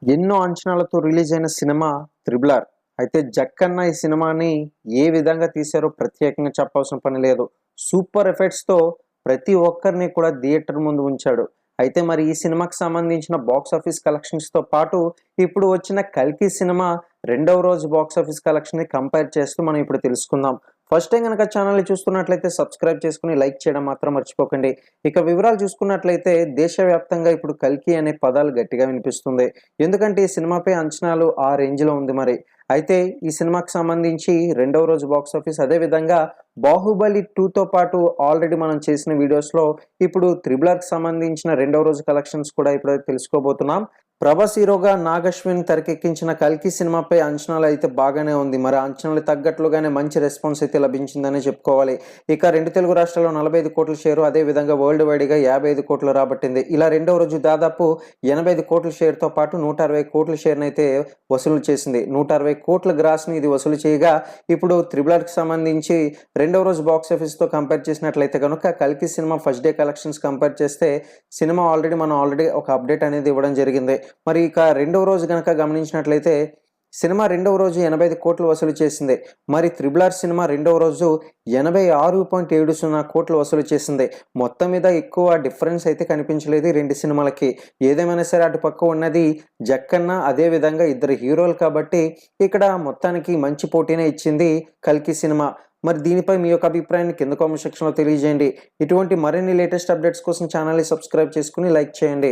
ఎన్నో అంచనాలతో రిలీజ్ అయిన సినిమా 'త్రిబుల్ ఆర్'. అయితే 'జక్కన్న' ఈ సినిమాని ఏ విధంగా తీశారో ప్రత్యేకంగా చెప్పాల్సిన పని లేదు. సూపర్ ఎఫెక్ట్స్‌తో ప్రతి ఒక్కరిని కూడా థియేటర్ ముందు ఉంచాడు. అయితే మరి ఈ సినిమాకి సంబంధించిన బాక్స్ ఆఫీస్ కలెక్షన్స్‌తో పాటు ఇప్పుడు వచ్చిన 'కల్కి' సినిమా రెండవ రోజు బాక్స్ ఆఫీస్ కలెక్షన్‌ని కంపేర్ చేస్తూ మనం ఇప్పుడు తెలుసుకుందాం. ఫస్ట్ టైం గనక ఛానల్‌ని చూస్తున్నట్లయితే సబ్స్క్రైబ్ చేసుకొని లైక్ చేయడం మాత్రం మర్చిపోకండి. ఇక వివరాలు చూసుకున్నట్లయితే దేశవ్యాప్తంగా ఇప్పుడు 'కల్కి' అనే పదాలు గట్టిగా వినిపిస్తుంది. ఎందుకంటే ఈ సినిమాపై అంచనాలు ఆ రేంజ్‌లో ఉంది మరి. అయితే ఈ సినిమాకి సంబంధించి రెండవ రోజు బాక్స్ ఆఫీస్ అదే విధంగా 'బాహుబలి 2'తో పాటు ఆల్రెడీ మనం చేసిన వీడియోస్‌లో ఇప్పుడు 'త్రిబుల్ ఆర్'కి సంబంధించిన రెండవ రోజు కలెక్షన్స్ కూడా ఇప్పుడైతే తెలుసుకోబోతున్నాం. ప్రభాస్ హీరోగా నాగశ్విన్ తెరకెక్కించిన 'కల్కి' సినిమాపై అంచనాలు అయితే బాగానే ఉంది. మరి అంచనాలు తగ్గట్లుగానే మంచి రెస్పాన్స్ అయితే లభించిందనే చెప్పుకోవాలి. ఇక 2 తెలుగు రాష్ట్రాల్లో 45 కోట్ల షేరు, అదే విధంగా వరల్డ్ వైడ్‌గా 55 కోట్లు రాబట్టింది. ఇలా రెండవ రోజు దాదాపు 85 కోట్ల షేర్‌తో పాటు 160 కోట్ల షేర్‌నైతే వసూలు చేసింది. 160 కోట్ల గ్రాస్‌ని ఇది వసూలు చేయగా ఇప్పుడు 'త్రిబుల్ ఆర్'కి సంబంధించి రెండవ రోజు బాక్స్ ఆఫీస్‌తో కంపేర్ చేసినట్లయితే గనుక 'కల్కి' cinema first day collections compare చేస్తే సినిమా ఆల్రెడీ ఒక అప్డేట్ అనేది ఇవ్వడం జరిగింది. మరి ఇక రెండవ రోజు గనక గమనించినట్లయితే సినిమా రెండవ రోజు 85 కోట్లు వసూలు చేసింది. మరి 'త్రిబుల్ ఆర్' సినిమా రెండవ రోజు 86.70 కోట్లు వసూలు చేసింది. మొత్తం మీద ఎక్కువ డిఫరెన్స్ అయితే కనిపించలేదు ఈ రెండు సినిమాలకి. ఏదేమైనా సరే అటుపక్క ఉన్నది 'జక్కన్న', అదే విధంగా ఇద్దరు హీరోలు కాబట్టి ఇక్కడ మొత్తానికి మంచి పోటీనే ఇచ్చింది 'కల్కి' సినిమా. మరి దీనిపై మీ యొక్క అభిప్రాయాన్ని కింద కామెంట్ సెక్షన్‌లో తెలియజేయండి. ఇటువంటి మరిన్ని లేటెస్ట్ అప్డేట్స్ కోసం ఛానల్‌ని సబ్స్క్రైబ్ చేసుకొని లైక్ చేయండి.